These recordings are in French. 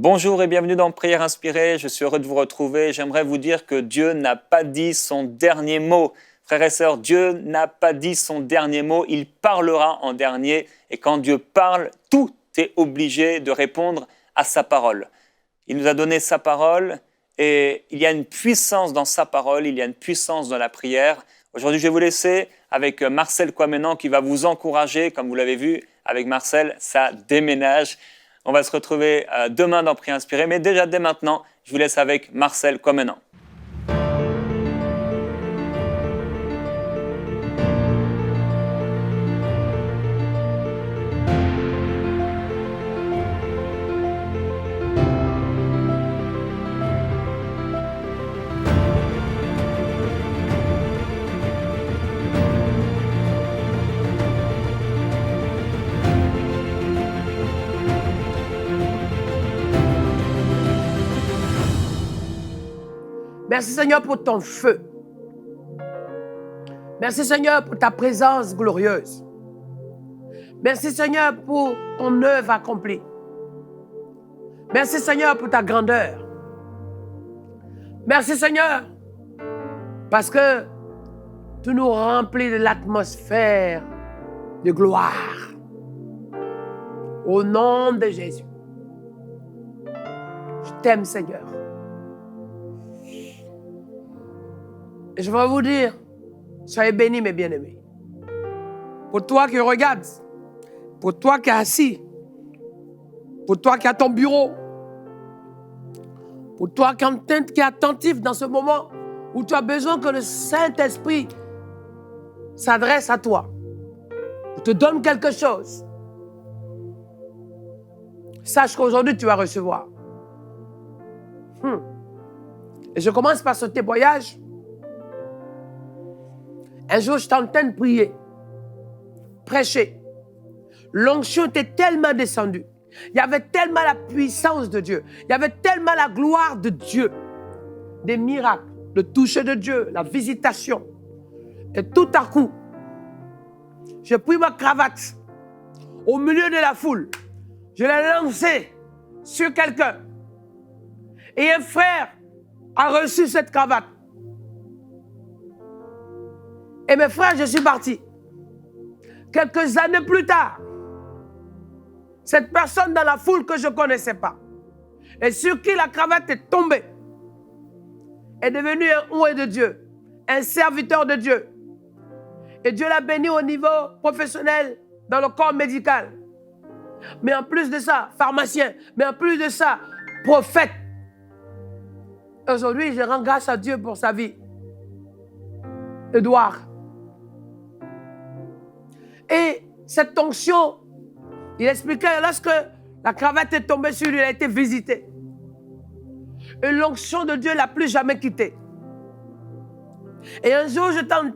Bonjour et bienvenue dans Prière Inspirée, je suis heureux de vous retrouver. J'aimerais vous dire que Dieu n'a pas dit son dernier mot. Frères et sœurs, Dieu n'a pas dit son dernier mot, il parlera en dernier. Et quand Dieu parle, tout est obligé de répondre à sa parole. Il nous a donné sa parole et il y a une puissance dans sa parole, il y a une puissance dans la prière. Aujourd'hui, je vais vous laisser avec Marcel Kouamenan qui va vous encourager. Comme vous l'avez vu, avec Marcel, ça déménage. On va se retrouver demain dans Prière Inspirée, mais déjà dès maintenant, je vous laisse avec Marcel Kouamenan. Merci Seigneur pour ton feu. Merci Seigneur pour ta présence glorieuse. Merci Seigneur pour ton œuvre accomplie. Merci Seigneur pour ta grandeur. Merci Seigneur parce que tu nous remplis de l'atmosphère de gloire. Au nom de Jésus. Je t'aime Seigneur. Et je vais vous dire, soyez bénis mes bien-aimés. Pour toi qui regardes, pour toi qui es assis, pour toi qui es à ton bureau, pour toi qui est attentif dans ce moment où tu as besoin que le Saint-Esprit s'adresse à toi, te donne quelque chose. Sache qu'aujourd'hui tu vas recevoir. Et je commence par ce témoignage. Un jour, j'étais en train de prier, prêcher. L'onction était tellement descendue. Il y avait tellement la puissance de Dieu. Il y avait tellement la gloire de Dieu. Des miracles, le toucher de Dieu, la visitation. Et tout à coup, j'ai pris ma cravate au milieu de la foule. Je l'ai lancée sur quelqu'un. Et un frère a reçu cette cravate. Et mes frères, je suis parti. Quelques années plus tard, cette personne dans la foule que je ne connaissais pas, et sur qui la cravate est tombée, est devenue un oué de Dieu, un serviteur de Dieu. Et Dieu l'a béni au niveau professionnel, dans le corps médical. Mais en plus de ça, pharmacien. Mais en plus de ça, prophète. Aujourd'hui, je rends grâce à Dieu pour sa vie. Édouard. Et cette onction, il expliquait, lorsque la cravate est tombée sur lui, il a été visité. Et l'onction de Dieu ne l'a plus jamais quitté. Et un jour, j'étais en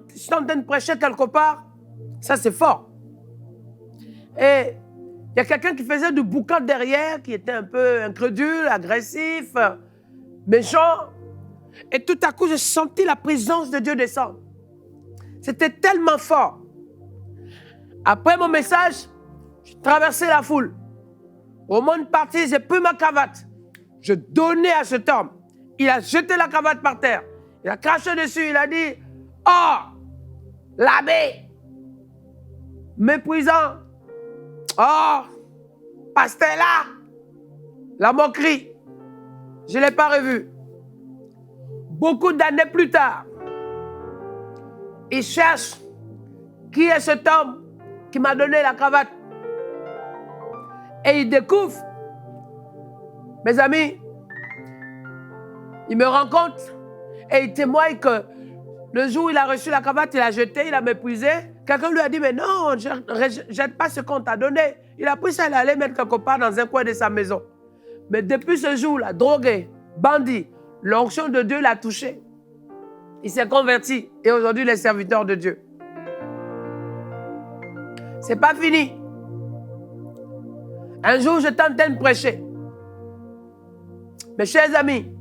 train de prêcher quelque part. Ça, c'est fort. Et il y a quelqu'un qui faisait du boucan derrière, qui était un peu incrédule, agressif, méchant. Et tout à coup, j'ai senti la présence de Dieu descendre. C'était tellement fort. Après mon message, j'ai traversé la foule. Au moment de partir, j'ai pris ma cravate. Je donnais à cet homme. Il a jeté la cravate par terre. Il a craché dessus. Il a dit, « Oh, l'abbé, méprisant. Oh, pasteur là. » La moquerie. Je ne l'ai pas revu. Beaucoup d'années plus tard, il cherche qui est cet homme qui m'a donné la cravate. Et il découvre, mes amis, il me rencontre et il témoigne que le jour où il a reçu la cravate, il l'a jeté, il a méprisé. Quelqu'un lui a dit, mais non, ne jette pas ce qu'on t'a donné. Il a pris ça, il allait mettre quelque part dans un coin de sa maison. Mais depuis ce jour-là, drogué, bandit, l'onction de Dieu l'a touché. Il s'est converti et aujourd'hui, il est serviteur de Dieu. C'est pas fini. Un jour, j'étais en train de prêcher. Mes chers amis,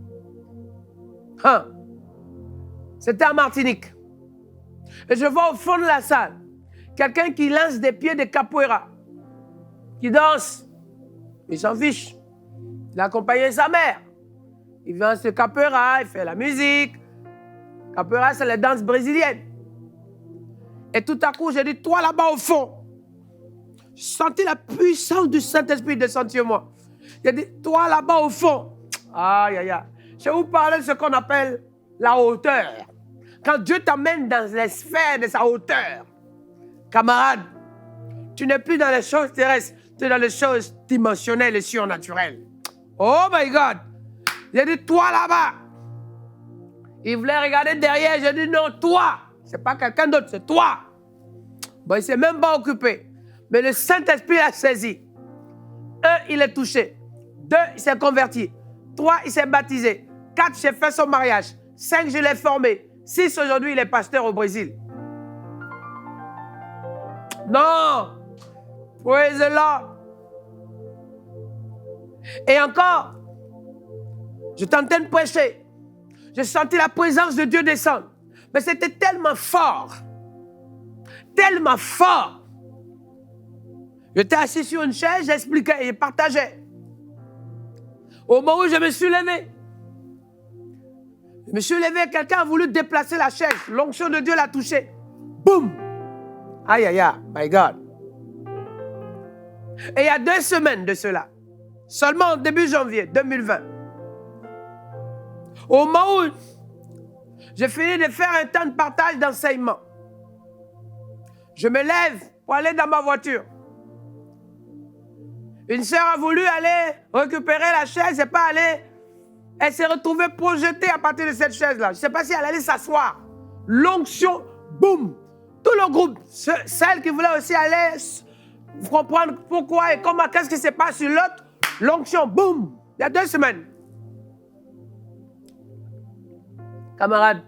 c'était en Martinique. Et je vois au fond de la salle quelqu'un qui lance des pieds de capoeira, qui danse. Il s'en fiche. Il a accompagné sa mère. Il vient se capoeira, il fait la musique. Capoeira, c'est la danse brésilienne. Et tout à coup, j'ai dit, toi là-bas au fond, j'ai senti la puissance du Saint-Esprit descendre sur moi. J'ai dit, toi là-bas au fond, aïe, aïe, aïe. Je vais vous parler de ce qu'on appelle la hauteur. Quand Dieu t'amène dans les sphères de sa hauteur, camarade, tu n'es plus dans les choses terrestres, tu es dans les choses dimensionnelles et surnaturelles. Oh my God! J'ai dit, toi là-bas. Il voulait regarder derrière, j'ai dit, non, toi. C'est pas quelqu'un d'autre, c'est toi. Bon, il ne s'est même pas occupé. Mais le Saint-Esprit l'a saisi. 1, il est touché. 2, il s'est converti. 3, il s'est baptisé. 4, j'ai fait son mariage. 5, je l'ai formé. 6, aujourd'hui, il est pasteur au Brésil. Non! Praise the Lord. Et encore, je tentais de prêcher. J'ai senti la présence de Dieu descendre. Mais c'était tellement fort. Tellement fort. J'étais assis sur une chaise, j'expliquais et partageais. Au moment où je me suis levé, quelqu'un a voulu déplacer la chaise. L'onction de Dieu l'a touché. Boum! Aïe, aïe, aïe, my God. Et il y a 2 semaines de cela, seulement début janvier 2020, au moment où j'ai fini de faire un temps de partage d'enseignement, je me lève pour aller dans ma voiture. Une sœur a voulu aller récupérer la chaise et pas aller. Elle s'est retrouvée projetée à partir de cette chaise-là. Je ne sais pas si elle allait s'asseoir. L'onction, boum. Tout le groupe, celle qui voulait aussi aller comprendre pourquoi et comment, qu'est-ce qui se passe sur l'autre, l'onction, boum. Il y a 2 semaines. Camarades,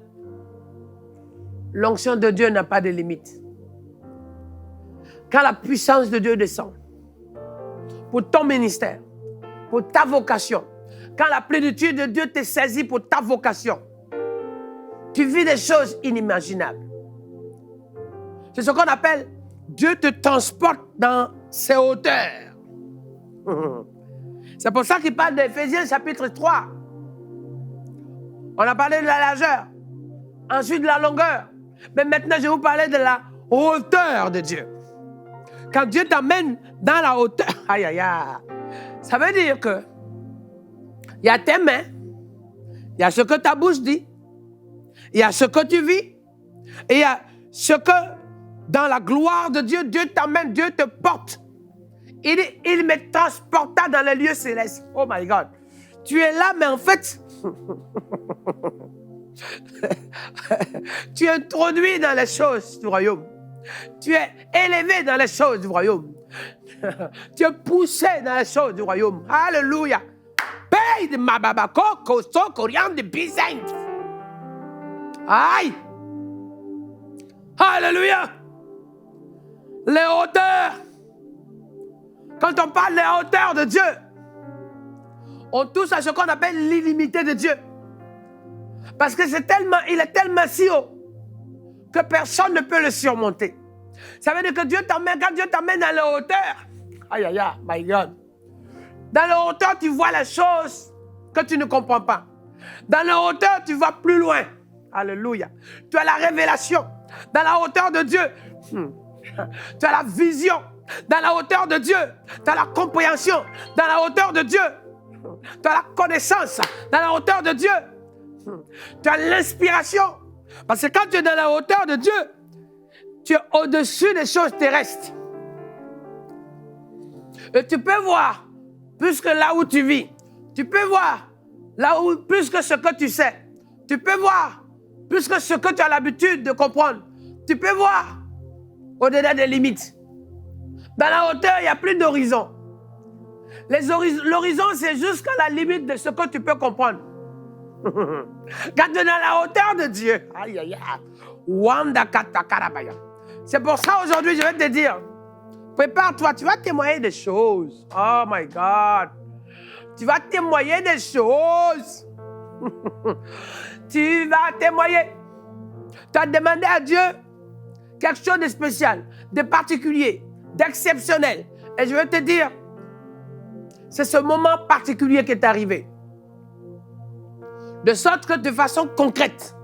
l'onction de Dieu n'a pas de limite. Quand la puissance de Dieu descend, pour ton ministère, pour ta vocation, quand la plénitude de Dieu te saisit pour ta vocation, tu vis des choses inimaginables. C'est ce qu'on appelle Dieu te transporte dans ses hauteurs. C'est pour ça qu'il parle d'Éphésiens chapitre 3. On a parlé de la largeur, ensuite de la longueur. Mais maintenant, je vais vous parler de la hauteur de Dieu. Quand Dieu t'amène dans la hauteur, aïe, aïe, aïe, ça veut dire que il y a tes mains, il y a ce que ta bouche dit, il y a ce que tu vis, et il y a ce que, dans la gloire de Dieu, Dieu t'amène, Dieu te porte. Il me transporta dans les lieux célestes. Oh my God. Tu es là, mais en fait, tu es introduit dans les choses du royaume. Tu es élevé dans les choses du royaume. Tu es poussé dans les choses du royaume. Alléluia. Paye de ma babako, costo, coriandre, bizarre. Aïe. Alléluia. Les hauteurs. Quand on parle des hauteurs de Dieu, on touche à ce qu'on appelle l'illimité de Dieu. Parce que il est tellement si haut que personne ne peut le surmonter. Ça veut dire que quand Dieu t'emmène dans la hauteur, aïe, aïe, aïe, my God. Dans la hauteur, tu vois les choses que tu ne comprends pas. Dans la hauteur, tu vas plus loin. Alléluia. Tu as la révélation. Dans la hauteur de Dieu, tu as la vision. Dans la hauteur de Dieu, tu as la compréhension. Dans la hauteur de Dieu, tu as la connaissance. Dans la hauteur de Dieu, tu as l'inspiration. Parce que quand tu es dans la hauteur de Dieu, tu es au-dessus des choses terrestres. Et tu peux voir plus que là où tu vis. Tu peux voir là où plus que ce que tu sais. Tu peux voir plus que ce que tu as l'habitude de comprendre. Tu peux voir au-delà des limites. Dans la hauteur, il n'y a plus d'horizon. L'horizon, c'est jusqu'à la limite de ce que tu peux comprendre. Quand tu es dans la hauteur de Dieu, aïe, aïe, aïe. C'est pour ça aujourd'hui, je vais te dire, prépare-toi, tu vas témoigner des choses. Oh my God. Tu vas témoigner des choses. Tu vas témoigner. Tu as demandé à Dieu quelque chose de spécial, de particulier, d'exceptionnel. Et je vais te dire, c'est ce moment particulier qui est arrivé. De sorte que de façon concrète,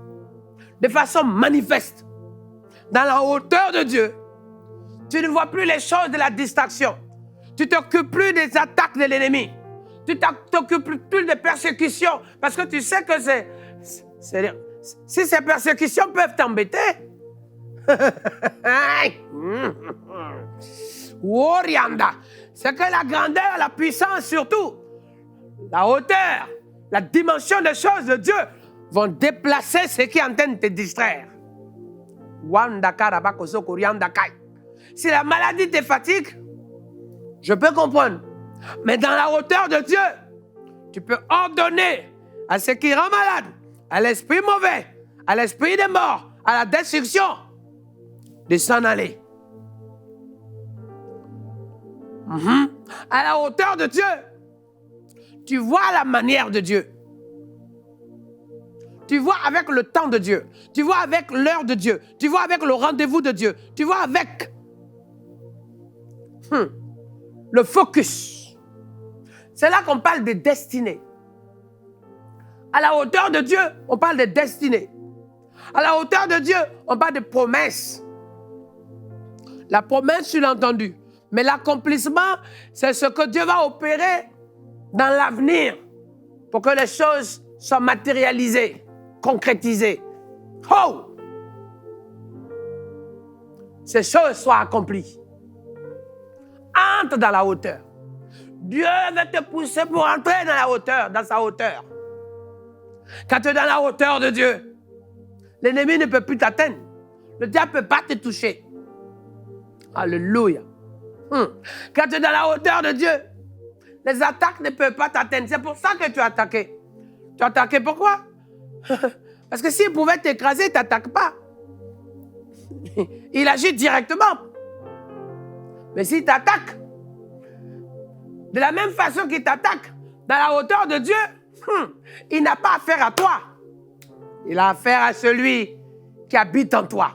de façon manifeste, dans la hauteur de Dieu, tu ne vois plus les choses de la distraction. Tu ne t'occupes plus des attaques de l'ennemi. Tu ne t'occupes plus des persécutions. Parce que tu sais que si ces persécutions peuvent t'embêter, c'est que la grandeur, la puissance surtout, la hauteur, la dimension des choses de Dieu vont déplacer ce qui est en train de te distraire. Si la maladie te fatigue, je peux comprendre. Mais dans la hauteur de Dieu, tu peux ordonner à ce qui rend malade, à l'esprit mauvais, à l'esprit de mort, à la destruction, de s'en aller. À la hauteur de Dieu, tu vois la manière de Dieu. Tu vois avec le temps de Dieu. Tu vois avec l'heure de Dieu. Tu vois avec le rendez-vous de Dieu. Tu vois avec le focus. C'est là qu'on parle de destinée. À la hauteur de Dieu, on parle de destinée. À la hauteur de Dieu, on parle de promesse. La promesse, tu l'as entendu. Mais l'accomplissement, c'est ce que Dieu va opérer dans l'avenir pour que les choses soient matérialisées, concrétisées. Oh! Ces choses soient accomplies. Entre dans la hauteur. Dieu va te pousser pour entrer dans la hauteur, dans sa hauteur. Quand tu es dans la hauteur de Dieu, l'ennemi ne peut plus t'atteindre. Le diable ne peut pas te toucher. Alléluia. Quand tu es dans la hauteur de Dieu, les attaques ne peuvent pas t'atteindre. C'est pour ça que tu as attaqué. Tu as attaqué pourquoi? Parce que s'il pouvait t'écraser, il ne t'attaque pas. Il agit directement. Mais s'il t'attaque, de la même façon qu'il t'attaque, dans la hauteur de Dieu, il n'a pas affaire à toi. Il a affaire à celui qui habite en toi.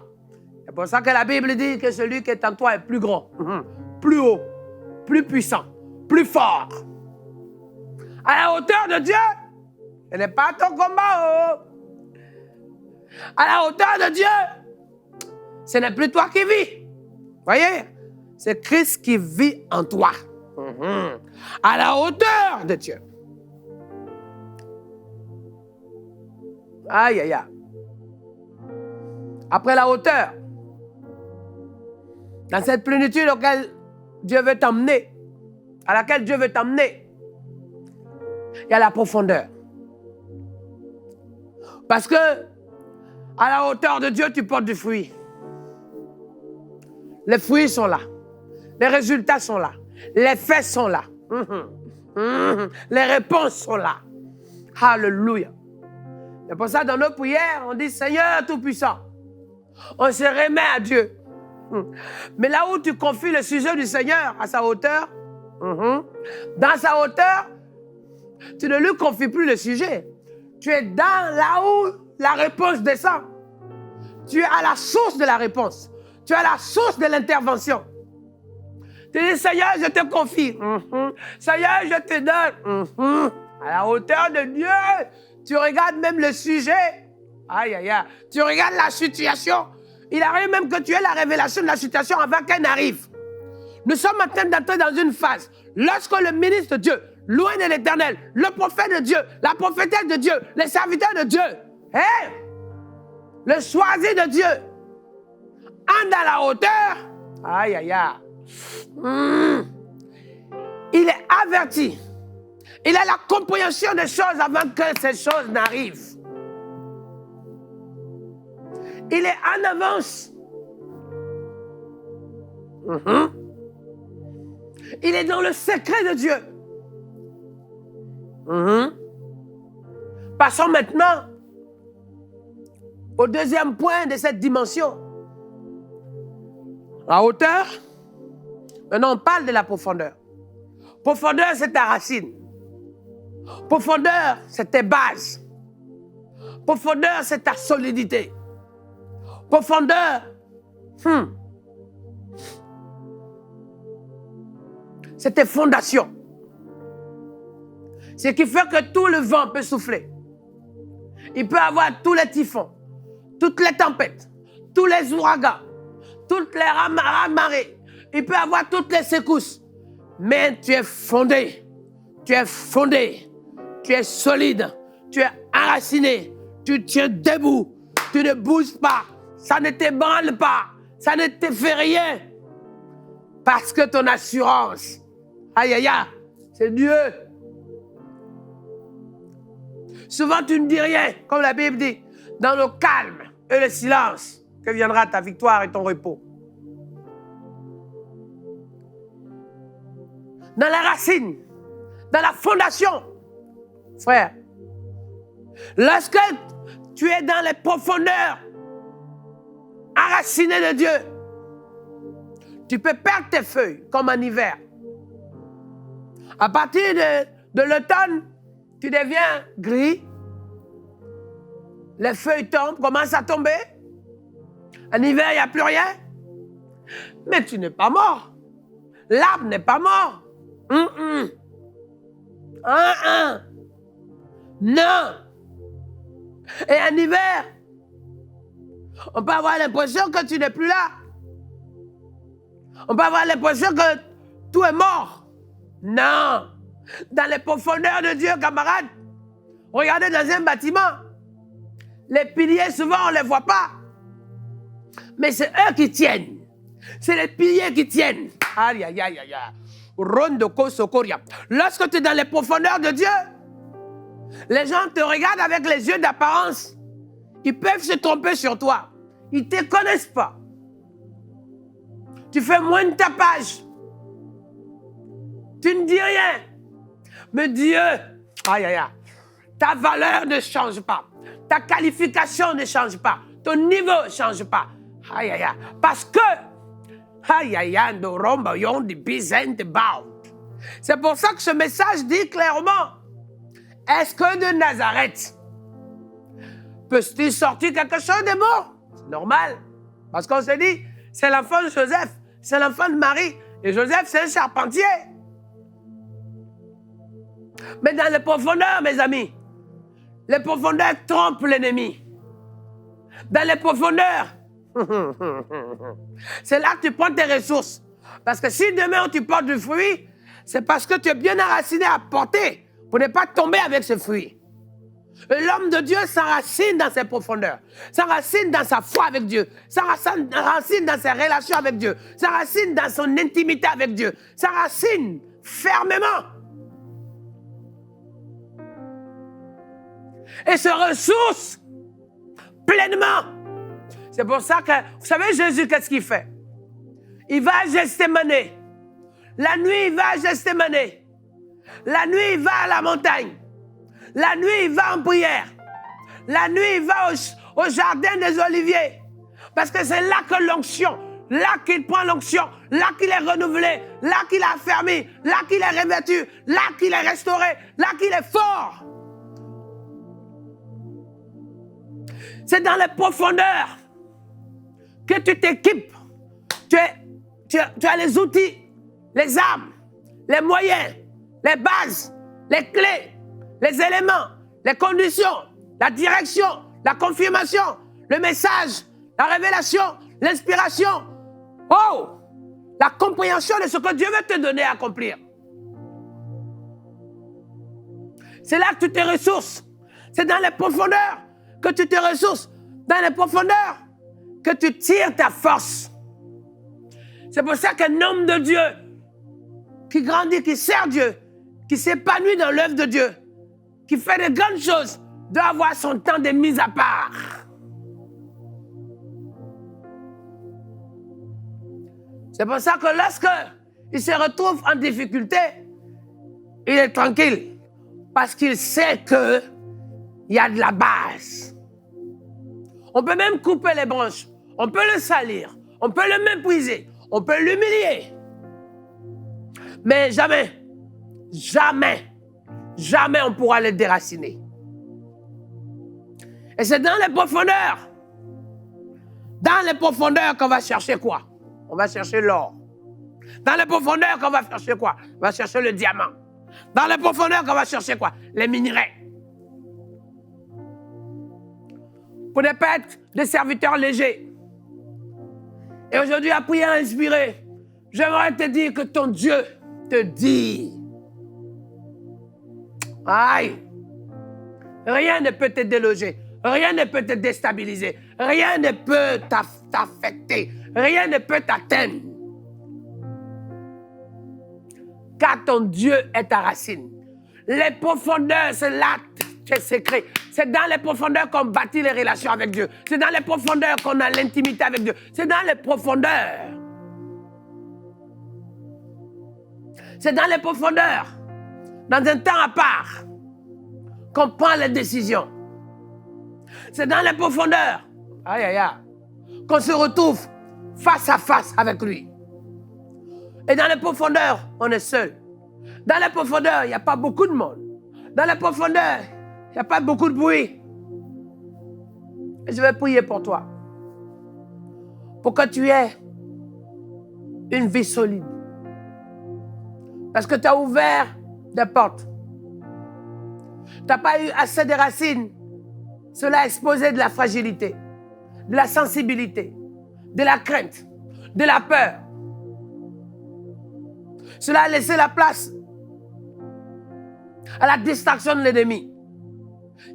C'est pour ça que la Bible dit que celui qui est en toi est plus grand, plus haut, plus puissant, plus fort. À la hauteur de Dieu, ce n'est pas ton combat. À la hauteur de Dieu, ce n'est plus toi qui vis. Voyez, c'est Christ qui vit en toi. À la hauteur de Dieu. Aïe, aïe, aïe. Après la hauteur, dans cette plénitude auquel Dieu veut t'emmener, à laquelle Dieu veut t'emmener, il y a la profondeur. Parce que à la hauteur de Dieu, tu portes du fruit. Les fruits sont là. Les résultats sont là. Les faits sont là. Les réponses sont là. Alléluia. C'est pour ça, dans nos prières, on dit Seigneur Tout-Puissant. On se remet à Dieu. Mais là où tu confies le sujet du Seigneur à sa hauteur, dans sa hauteur, tu ne lui confies plus le sujet. Tu es dans là où la réponse descend. Tu es à la source de la réponse. Tu es à la source de l'intervention. Tu dis, Seigneur, je te confie. Seigneur, je te donne. À la hauteur de Dieu, tu regardes même le sujet. Aïe, aïe, aïe. Tu regardes la situation. Il arrive même que tu aies la révélation de la situation avant qu'elle n'arrive. Nous sommes en train d'entrer dans une phase. Lorsque le ministre de Dieu, loin de l'Éternel, le prophète de Dieu, la prophétesse de Dieu, les serviteurs de Dieu, le choisi de Dieu, entre dans la hauteur, aïe, aïe, aïe. Il est averti. Il a la compréhension des choses avant que ces choses n'arrivent. Il est en avance. Il est dans le secret de Dieu. Passons maintenant au deuxième point de cette dimension. La hauteur. Maintenant, on parle de la profondeur. Profondeur, c'est ta racine. Profondeur, c'est tes bases. Profondeur, c'est ta solidité. Profondeur, c'est tes fondations. Ce qui fait que tout le vent peut souffler. Il peut avoir tous les typhons, toutes les tempêtes, tous les ouragans, toutes les marées. Il peut avoir toutes les secousses. Mais tu es fondé, tu es fondé, tu es solide, tu es enraciné, tu tiens debout, tu ne bouges pas, ça ne t'ébranle pas, ça ne te fait rien. Parce que ton assurance, aïe aïe aïe, c'est Dieu. Souvent tu ne dis rien, comme la Bible dit, dans le calme et le silence que viendra ta victoire et ton repos. Dans la racine, dans la fondation, frère. Lorsque tu es dans les profondeurs enracinées de Dieu, tu peux perdre tes feuilles comme en hiver. À partir de l'automne, tu deviens gris. Les feuilles tombent, commencent à tomber. En hiver, il n'y a plus rien. Mais tu n'es pas mort. L'arbre n'est pas mort. Non. Et en hiver, on peut avoir l'impression que tu n'es plus là. On peut avoir l'impression que tout est mort. Non. Dans les profondeurs de Dieu, camarades, regardez dans un bâtiment, les piliers, souvent, on ne les voit pas. Mais c'est eux qui tiennent. C'est les piliers qui tiennent. Aïe, aïe, aïe, aïe. Lorsque tu es dans les profondeurs de Dieu, les gens te regardent avec les yeux d'apparence. Ils peuvent se tromper sur toi. Ils ne te connaissent pas. Tu fais moins de tapage. Tu ne dis rien. Mais Dieu, aïe, aïe, aïe, ta valeur ne change pas. Ta qualification ne change pas. Ton niveau ne change pas. Aïe, aïe, aïe. Parce que, aïe, aïe, aïe, c'est pour ça que ce message dit clairement, est-ce que de Nazareth peut-il sortir quelque chose de bon? C'est normal. Parce qu'on se dit, c'est l'enfant de Joseph, c'est l'enfant de Marie. Et Joseph, c'est un charpentier. Mais dans les profondeurs, mes amis, les profondeurs trompent l'ennemi. Dans les profondeurs, c'est là que tu prends tes ressources. Parce que si demain tu portes du fruit, c'est parce que tu es bien enraciné à porter pour ne pas tomber avec ce fruit. Et l'homme de Dieu s'enracine dans ses profondeurs, s'enracine dans sa foi avec Dieu, s'enracine dans ses relations avec Dieu, s'enracine dans son intimité avec Dieu, s'enracine fermement. Et se ressource pleinement. C'est pour ça que, vous savez, Jésus, qu'est-ce qu'il fait? Il va à Gethsémane. La nuit, il va à Gethsémane. La nuit, il va à la montagne. La nuit, il va en prière. La nuit, il va au jardin des Oliviers. Parce que c'est là que l'onction, là qu'il prend l'onction, là qu'il est renouvelé, là qu'il est affermi, là qu'il est revêtu, là qu'il est restauré, là qu'il est fort. C'est dans les profondeurs que tu t'équipes. Tu as les outils, les armes, les moyens, les bases, les clés, les éléments, les conditions, la direction, la confirmation, le message, la révélation, l'inspiration. Oh! La compréhension de ce que Dieu veut te donner à accomplir. C'est là que tu te ressources. C'est dans les profondeurs que tu te ressources. Dans les profondeurs que tu tires ta force. C'est pour ça qu'un homme de Dieu qui grandit, qui sert Dieu, qui s'épanouit dans l'œuvre de Dieu, qui fait de grandes choses, doit avoir son temps de mise à part. C'est pour ça que lorsque il se retrouve en difficulté, il est tranquille. Parce qu'il sait qu'il y a de la base. On peut même couper les branches. On peut le salir. On peut le mépriser. On peut l'humilier. Mais jamais, jamais, jamais on pourra le déraciner. Et c'est dans les profondeurs qu'on va chercher quoi? On va chercher l'or. Dans les profondeurs qu'on va chercher quoi? On va chercher le diamant. Dans les profondeurs, qu'on va chercher quoi? Les minerais. Pour ne pas être des serviteurs légers. Et aujourd'hui, à prière inspirée, j'aimerais te dire que ton Dieu te dit. Aïe! Rien ne peut te déloger. Rien ne peut te déstabiliser. Rien ne peut t'affecter. Rien ne peut t'atteindre. Car ton Dieu est ta racine. Les profondeurs, c'est là tes secrets. C'est dans les profondeurs qu'on bâtit les relations avec Dieu. C'est dans les profondeurs qu'on a l'intimité avec Dieu. C'est dans les profondeurs. C'est dans les profondeurs, dans un temps à part, qu'on prend les décisions. C'est dans les profondeurs, aïe, aïe, aïe, qu'on se retrouve face à face avec lui. Et dans les profondeurs, on est seul. Dans les profondeurs, il n'y a pas beaucoup de monde. Dans les profondeurs, il n'y a pas beaucoup de bruit. Et je vais prier pour toi. Pour que tu aies une vie solide. Parce que tu as ouvert des portes. Tu n'as pas eu assez de racines. Cela a exposé de la fragilité, de la sensibilité, de la crainte, de la peur. Cela a laissé la place à la distraction de l'ennemi.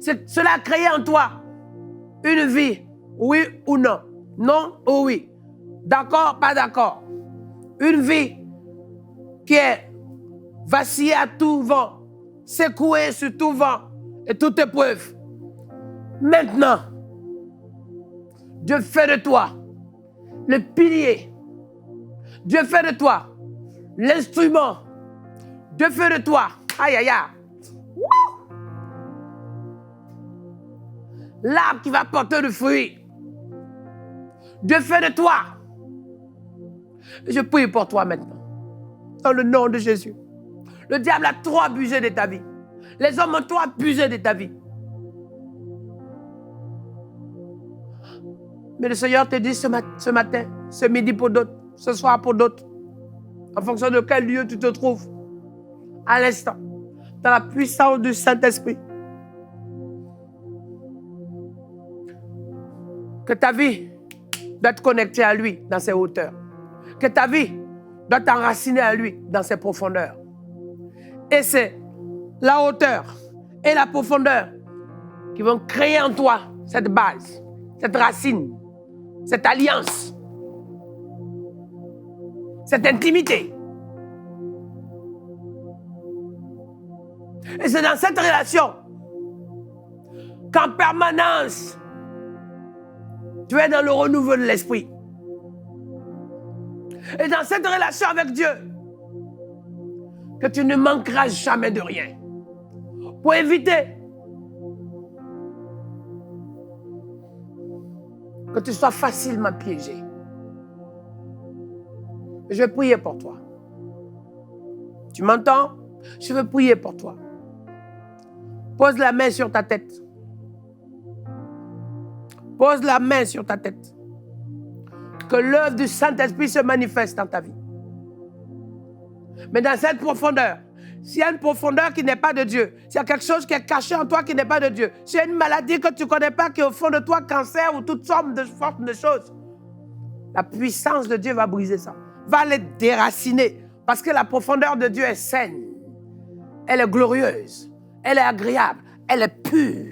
Cela a créé en toi une vie, oui ou non, non ou oui, d'accord, pas d'accord. Une vie qui est vacillée à tout vent, secouée sur tout vent et toute épreuve. Maintenant, Dieu fait de toi le pilier. Dieu fait de toi l'instrument. Dieu fait de toi, aïe aïe aïe, l'arbre qui va porter du fruit. Dieu fait de toi. Je prie pour toi maintenant. Dans le nom de Jésus. Le diable a trop abusé de ta vie. Les hommes ont trop abusé de ta vie. Mais le Seigneur te dit ce matin, ce midi pour d'autres, ce soir pour d'autres, en fonction de quel lieu tu te trouves, à l'instant, dans la puissance du Saint-Esprit. Que ta vie doit être connectée à lui dans ses hauteurs. Que ta vie doit t'enraciner à lui dans ses profondeurs. Et c'est la hauteur et la profondeur qui vont créer en toi cette base, cette racine, cette alliance, cette intimité. Et c'est dans cette relation qu'en permanence, tu es dans le renouveau de l'esprit. Et dans cette relation avec Dieu, que tu ne manqueras jamais de rien. Pour éviter que tu sois facilement piégé. Je vais prier pour toi. Tu m'entends? Je veux prier pour toi. Pose la main sur ta tête. Pose la main sur ta tête. Que l'œuvre du Saint-Esprit se manifeste dans ta vie. Mais dans cette profondeur, s'il y a une profondeur qui n'est pas de Dieu, s'il y a quelque chose qui est caché en toi qui n'est pas de Dieu, s'il y a une maladie que tu ne connais pas qui est au fond de toi, cancer ou toutes sortes de formes de choses, la puissance de Dieu va briser ça, va les déraciner. Parce que la profondeur de Dieu est saine, elle est glorieuse, elle est agréable, elle est pure.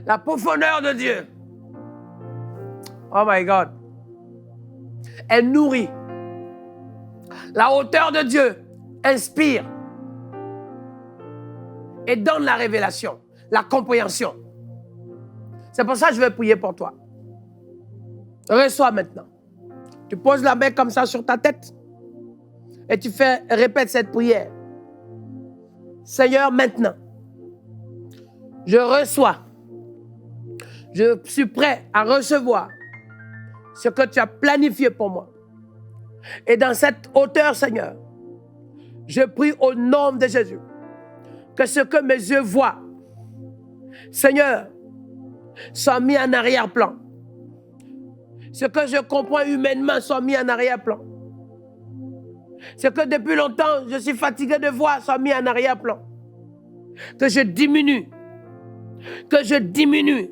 La profondeur de Dieu, oh my God, elle nourrit. La hauteur de Dieu inspire et donne la révélation, la compréhension. C'est pour ça que je vais prier pour toi. Reçois maintenant. Tu poses la main comme ça sur ta tête et tu répètes cette prière. Seigneur, maintenant, je reçois. Je suis prêt à recevoir ce que tu as planifié pour moi. Et dans cette hauteur, Seigneur, je prie au nom de Jésus que ce que mes yeux voient, Seigneur, soit mis en arrière-plan. Ce que je comprends humainement soit mis en arrière-plan. C'est que depuis longtemps, je suis fatigué de voir ça mis en arrière-plan. Que je diminue. Que je diminue.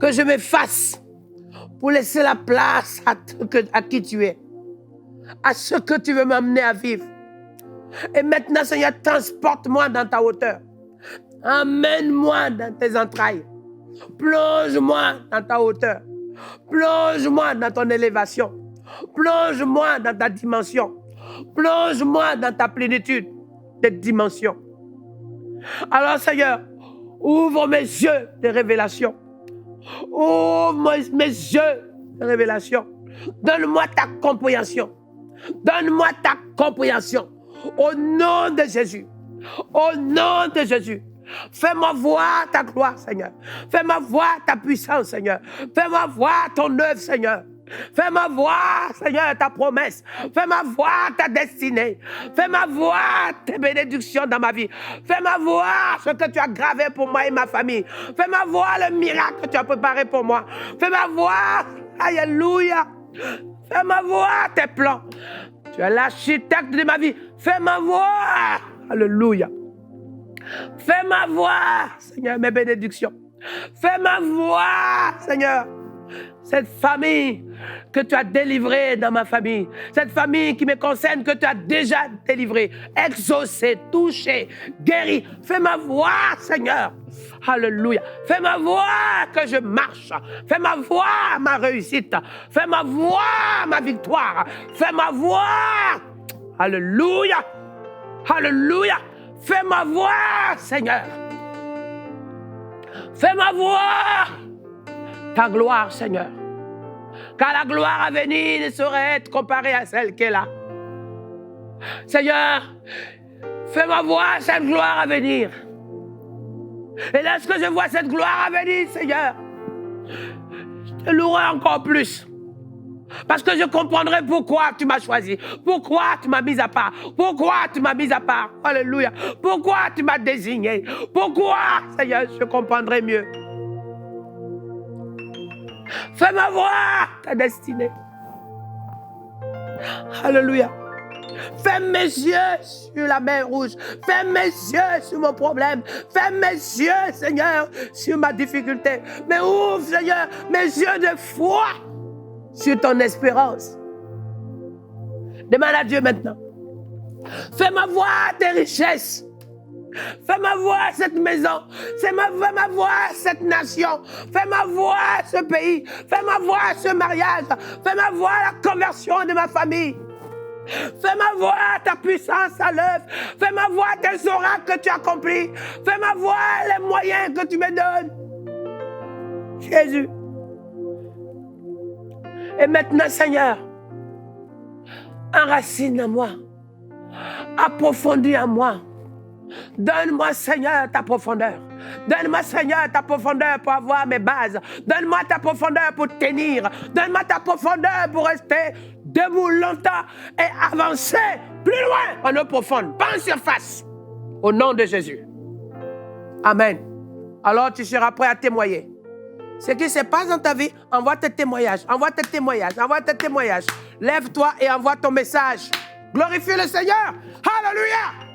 Que je m'efface pour laisser la place à qui tu es. À ce que tu veux m'amener à vivre. Et maintenant, Seigneur, transporte-moi dans ta hauteur. Emmène-moi dans tes entrailles. Plonge-moi dans ta hauteur. Plonge-moi dans ton élévation. Plonge-moi dans ta dimension. Plonge-moi dans ta plénitude de dimension. Alors, Seigneur, ouvre mes yeux de révélation. Ouvre mes yeux de révélation. Donne-moi ta compréhension. Donne-moi ta compréhension. Au nom de Jésus. Au nom de Jésus. Fais-moi voir ta gloire, Seigneur. Fais-moi voir ta puissance, Seigneur. Fais-moi voir ton œuvre, Seigneur. Fais-moi voir, Seigneur, ta promesse. Fais-moi voir ta destinée. Fais-moi voir tes bénédictions dans ma vie. Fais-moi voir ce que tu as gravé pour moi et ma famille. Fais-moi voir le miracle que tu as préparé pour moi. Fais-moi voir, alléluia. Fais-moi voir tes plans. Tu es l'architecte de ma vie. Fais-moi voir, alléluia. Fais-moi voir, Seigneur, mes bénédictions. Fais-moi voir, Seigneur, cette famille que tu as délivrée dans ma famille. Cette famille qui me concerne, que tu as déjà délivrée, exaucée, touchée, guérie. Fais-moi voir, Seigneur. Alléluia. Fais-moi voir que je marche. Fais-moi voir ma réussite. Fais-moi voir ma victoire. Fais-moi voir. Alléluia. Alléluia. Fais-moi voir, Seigneur. Fais-moi voir ta gloire, Seigneur. Car la gloire à venir ne saurait être comparée à celle qui est là. Seigneur, fais-moi voir cette gloire à venir. Et lorsque je vois cette gloire à venir, Seigneur, je te louerai encore plus. Parce que je comprendrai pourquoi tu m'as choisi, pourquoi tu m'as mis à part, pourquoi tu m'as mis à part. Alléluia. Pourquoi tu m'as désigné. Pourquoi, Seigneur, je comprendrai mieux. Fais-moi voir ta destinée. Alléluia. Ferme mes yeux sur la mer rouge. Ferme mes yeux sur mon problème. Ferme mes yeux, Seigneur, sur ma difficulté. Mais ouvre, Seigneur, mes yeux de foi sur ton espérance. Demande à Dieu maintenant. Fais-moi voir tes richesses. Fais-moi voir cette maison. Fais-moi voir cette nation. Fais-moi voir ce pays. Fais-moi voir ce mariage. Fais-moi voir la conversion de ma famille. Fais-moi voir ta puissance à l'œuvre. Fais-moi voir tes oracles que tu accomplis. Fais-moi voir les moyens que tu me donnes. Jésus. Et maintenant, Seigneur, enracine en moi. Approfondis en moi. Donne-moi, Seigneur, ta profondeur. Donne-moi, Seigneur, ta profondeur pour avoir mes bases. Donne-moi ta profondeur pour tenir. Donne-moi ta profondeur pour rester debout longtemps et avancer plus loin en eau profonde, pas en surface. Au nom de Jésus. Amen. Alors tu seras prêt à témoigner. Ce qui se passe dans ta vie, envoie tes témoignages. Envoie tes témoignages. Envoie tes témoignages. Lève-toi et envoie ton message. Glorifie le Seigneur. Alléluia.